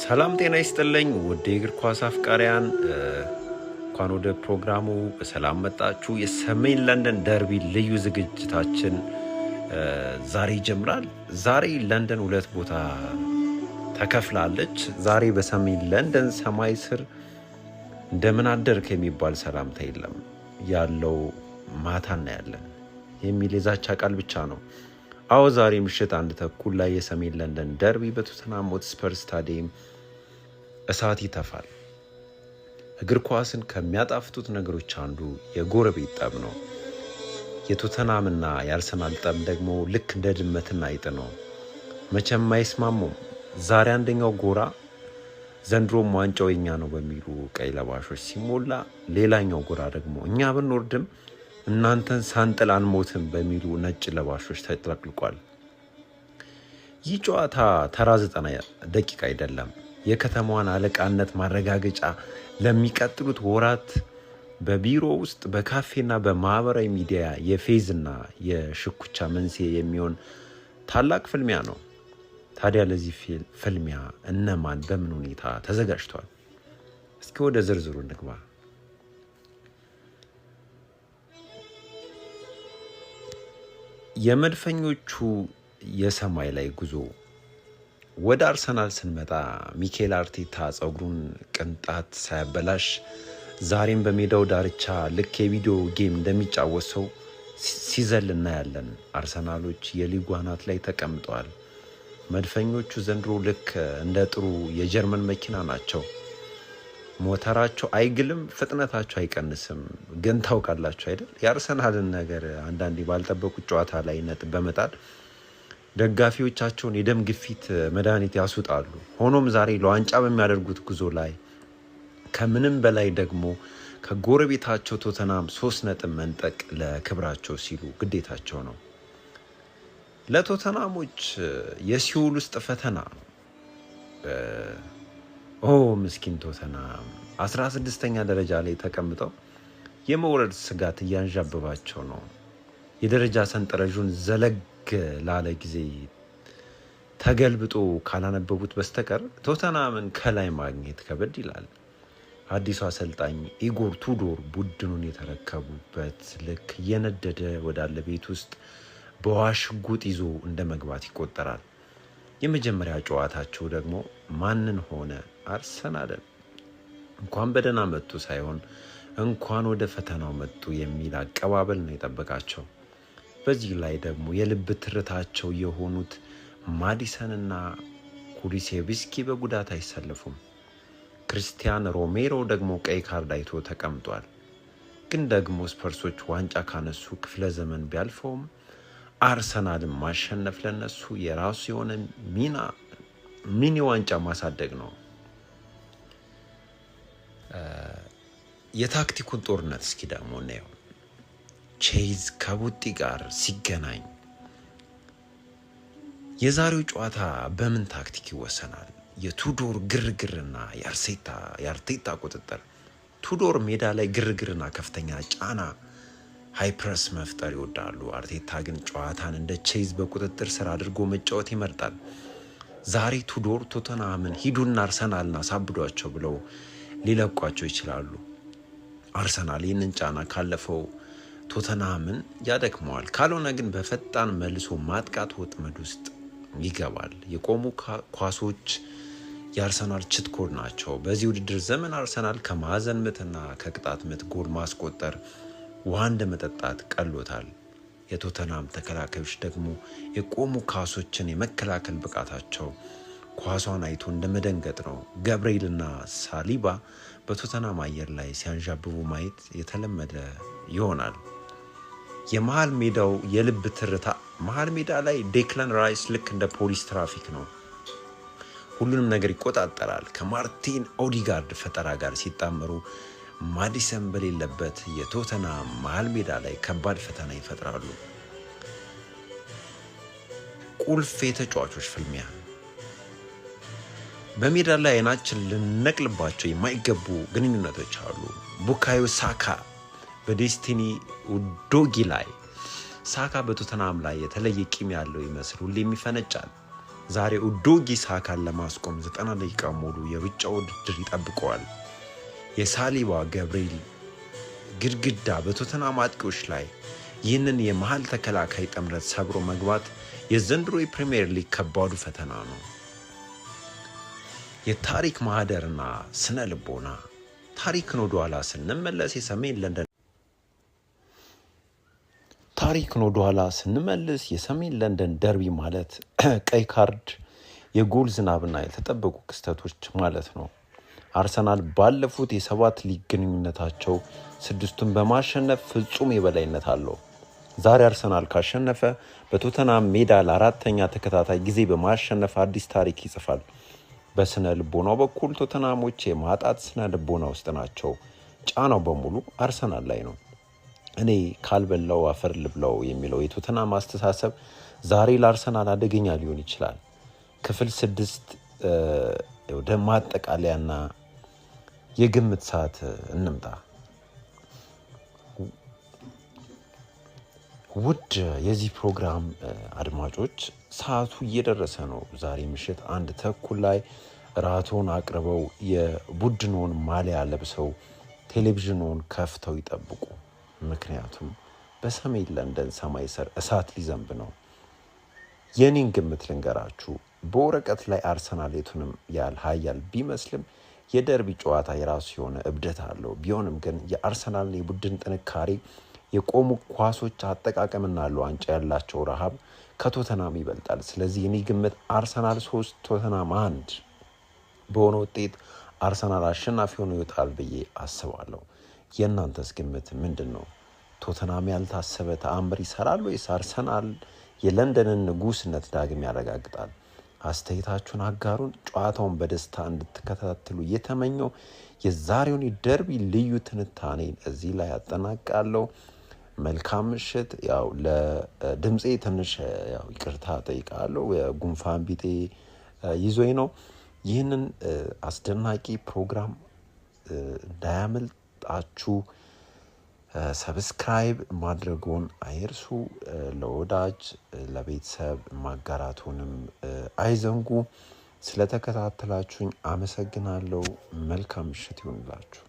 ሰላም ጤና ይስጥልኝ ውድ የእግር ኳስ አፍቃሪያን እንኳን ወደ ፕሮግራሙ በሰላም መጣችሁ። የሰሜን ለንደን ደርቢ ልዩ ዝግጅታችን ዛሬ ይጀምራል። ዛሬ ለንደን ሁለት ቦታ ተከፍላለች። ዛሬ በሰሜን ለንደን ሰማይ ስር እንደምን አደርክ የሚባል ሰላምታ የለም፣ ያለው ማታ እናያለን የሚል የዛቻ ቃል ብቻ ነው። አዎ ዛሬ ምሽት 1:30 ላይ የሰሜን ለንደን ደርቢ በቶተንሃም ሆትስፐር ስታዲየም እሳት ይተፋል። እግር ኳስን ከሚያጣፍጡት ነገሮች አንዱ የጎረቤት ጠብ ነው። የቶተንሃምና የአርሰናል ጠብ ደግሞ ልክ እንደ ድመትና አይጥ ነው። መቼም አይስማሙም። ዛሬ አንደኛው ጎራ ዘንድሮም ዋንጫው የኛ ነው በሚሉ ቀይ ለባሾች ሲሞላ፣ ሌላኛው ጎራ ደግሞ እኛ ብንወርድም እናንተን ሳንጥል አንሞትም በሚሉ ነጭ ለባሾች ተጥለቅልቋል። ይህ ጨዋታ ተራ 90 ደቂቃ አይደለም። የከተማዋን አለቃነት ማረጋገጫ ለሚቀጥሉት ወራት በቢሮ ውስጥ በካፌና በማህበራዊ ሚዲያ የፌዝና የሽኩቻ መንስኤ የሚሆን ታላቅ ፍልሚያ ነው። ታዲያ ለዚህ ፍልሚያ እነማን በምን ሁኔታ ተዘጋጅተዋል? እስኪ ወደ ዝርዝሩ እንግባ። የመድፈኞቹ የሰማይ ላይ ጉዞ። ወደ አርሰናል ስንመጣ ሚኬል አርቴታ ጸጉሩን ቅንጣት ሳያበላሽ ዛሬም በሜዳው ዳርቻ ልክ የቪዲዮ ጌም እንደሚጫወት ሰው ሲዘል እናያለን። አርሰናሎች የሊጉ አናት ላይ ተቀምጠዋል። መድፈኞቹ ዘንድሮ ልክ እንደ ጥሩ የጀርመን መኪና ናቸው። ሞተራቸው አይግልም፣ ፍጥነታቸው አይቀንስም። ግን ታውቃላችሁ አይደል የአርሰናልን ነገር አንዳንዴ ባልጠበቁት ጨዋታ ላይ ነጥብ በመጣል ደጋፊዎቻቸውን የደም ግፊት መድኃኒት ያስውጣሉ። ሆኖም ዛሬ ለዋንጫ በሚያደርጉት ጉዞ ላይ ከምንም በላይ ደግሞ ከጎረቤታቸው ቶተንሃም 3 ነጥብ መንጠቅ ለክብራቸው ሲሉ ግዴታቸው ነው። ለቶተንሃሞች የሲኦል ውስጥ ፈተና ነው። ምስኪን ቶተንሃም 16ኛ ደረጃ ላይ ተቀምጠው የመውረድ ስጋት እያንዣበባቸው ነው። የደረጃ ሰንጠረዡን ዘለግ ላለ ጊዜ ተገልብጦ ካላነበቡት በስተቀር ቶተንሃምን ከላይ ማግኘት ከበድ ይላል። አዲሱ አሰልጣኝ ኢጎር ቱዶር ቡድኑን የተረከቡበት ልክ እየነደደ ወዳለ ቤት ውስጥ በዋሽጉጥ ይዞ እንደ መግባት ይቆጠራል። የመጀመሪያ ጨዋታቸው ደግሞ ማንን ሆነ? አርሰናልን። እንኳን በደህና መጡ ሳይሆን እንኳን ወደ ፈተናው መጡ የሚል አቀባበል ነው የጠበቃቸው። በዚህ ላይ ደግሞ የልብ ትርታቸው የሆኑት ማዲሰንና ኩሉሴቭስኪ በጉዳት አይሰለፉም። ክርስቲያን ሮሜሮ ደግሞ ቀይ ካርድ አይቶ ተቀምጧል። ግን ደግሞ ስፐርሶች ዋንጫ ካነሱ ክፍለ ዘመን ቢያልፈውም አርሰናልን ማሸነፍ ለነሱ የራሱ የሆነ ሚኒ ዋንጫ ማሳደግ ነው። የታክቲኩን ጦርነት እስኪ ደግሞ እናየው። ቼዝ ከቡጢ ጋር ሲገናኝ የዛሬው ጨዋታ በምን ታክቲክ ይወሰናል? የቱዶር ግርግርና የአርቴታ ቁጥጥር። ቱዶር ሜዳ ላይ ግርግርና ከፍተኛ ጫና ሃይፕረስ መፍጠር ይወዳሉ። አርቴታ ግን ጨዋታን እንደ ቼዝ በቁጥጥር ስር አድርጎ መጫወት ይመርጣል። ዛሬ ቱዶር ቶተንሃምን ሂዱና አርሰናልን አሳብዷቸው ብለው ሊለቋቸው ይችላሉ። አርሰናል ይህንን ጫና ካለፈው ቶተንሃምን ያደክመዋል። ካልሆነ ግን በፈጣን መልሶ ማጥቃት ወጥመድ ውስጥ ይገባል። የቆሙ ኳሶች የአርሰናል ችትኮድ ናቸው። በዚህ ውድድር ዘመን አርሰናል ከማዕዘን ምትና ከቅጣት ምት ጎል ማስቆጠር ውሃ እንደ መጠጣት ቀሎታል። የቶተንሃም ተከላካዮች ደግሞ የቆሙ ኳሶችን የመከላከል ብቃታቸው ኳሷን አይቶ እንደ መደንገጥ ነው። ገብርኤልና ሳሊባ በቶተንሃም አየር ላይ ሲያንዣብቡ ማየት የተለመደ ይሆናል። የመሃል ሜዳው የልብ ትርታ። መሃል ሜዳ ላይ ዴክላን ራይስ ልክ እንደ ፖሊስ ትራፊክ ነው። ሁሉንም ነገር ይቆጣጠራል። ከማርቲን ኦዲጋርድ ፈጠራ ጋር ሲጣመሩ ማዲሰን በሌለበት የቶተንሃም መሃል ሜዳ ላይ ከባድ ፈተና ይፈጥራሉ። ቁልፍ የተጫዋቾች ፍልሚያ። በሜዳ ላይ አይናችን ልነቅልባቸው የማይገቡ ግንኙነቶች አሉ። ቡካዮ ሳካ በዴስቲኒ ኡዶጊ ላይ። ሳካ በቶተንሃም ላይ የተለየ ቂም ያለው ይመስል ሁሌም ይፈነጫል። ዛሬ ኡዶጊ ሳካን ለማስቆም 90 ደቂቃ ሙሉ የሩጫ ውድድር ይጠብቀዋል። የሳሊባ ገብርኤል ግድግዳ በቶተንሃም አጥቂዎች ላይ ይህንን የመሃል ተከላካይ ጥምረት ሰብሮ መግባት የዘንድሮ የፕሪሚየር ሊግ ከባዱ ፈተና ነው። የታሪክ ማህደርና ስነ ልቦና ታሪክን ወደ ኋላ ስንመለስ የሰሜን ለንደን ደርቢ ማለት ቀይ ካርድ፣ የጎል ዝናብና ያልተጠበቁ ክስተቶች ማለት ነው። አርሰናል ባለፉት የ7 ሊግ ግንኙነታቸው 6ቱን በማሸነፍ ፍጹም የበላይነት አለው። ዛሬ አርሰናል ካሸነፈ በቶተንሃም ሜዳ ለ4ኛ ተከታታይ ጊዜ በማሸነፍ አዲስ ታሪክ ይጽፋል። በስነ ልቦናው በኩል ቶተንሃሞች የማጣት ስነ ልቦና ውስጥ ናቸው። ጫናው በሙሉ አርሰናል ላይ ነው። እኔ ካልበላው አፈር ልብላው የሚለው የቶተንሃም አስተሳሰብ ዛሬ ለአርሰናል አደገኛ ሊሆን ይችላል። ክፍል 6 ወደ ማጠቃለያና የግምት ሰዓት እንምጣ። ውድ የዚህ ፕሮግራም አድማጮች ሰዓቱ እየደረሰ ነው። ዛሬ ምሽት 1 ተኩል ላይ ራቶን አቅርበው የቡድኑን ማሊያ ለብሰው ቴሌቪዥኑን ከፍተው ይጠብቁ። ምክንያቱም በሰሜን ለንደን ሰማይ ስር እሳት ሊዘንብ ነው። የኔን ግምት ልንገራችሁ። በወረቀት ላይ አርሰናል የቱንም ያህል ኃያል ቢመስልም የደርቢ ጨዋታ የራሱ የሆነ እብደት አለው። ቢሆንም ግን የአርሰናልን የቡድን ጥንካሬ፣ የቆሙ ኳሶች አጠቃቀምና ዋንጫ ያላቸው ረሃብ ከቶተንሃም ይበልጣል። ስለዚህ የኔ ግምት አርሰናል 3 ቶተንሃም 1 በሆነ ውጤት አርሰናል አሸናፊ ሆኖ ይወጣል ብዬ አስባለሁ። የእናንተስ ግምት ምንድን ነው? ቶተንሃም ያልታሰበ ተአምር ይሰራል ወይስ አርሰናል የለንደንን ንጉስነት ዳግም ያረጋግጣል? አስተያየታችሁን አጋሩን። ጨዋታውን በደስታ እንድትከታተሉ እየተመኘው የዛሬውን የደርቢ ልዩ ትንታኔን እዚህ ላይ አጠናቅቃለሁ። መልካም ምሽት። ያው ለድምጼ ትንሽ ይቅርታ ጠይቃለሁ። የጉንፋን ቢጤ ይዞኝ ነው። ይህንን አስደናቂ ፕሮግራም እንዳያመልጣችሁ ሰብስክራይብ ማድረጉን አይርሱ። ለወዳጅ ለቤተሰብ ማጋራቱንም አይዘንጉ። ስለተከታተላችሁኝ አመሰግናለሁ። መልካም ምሽት ይሁንላችሁ።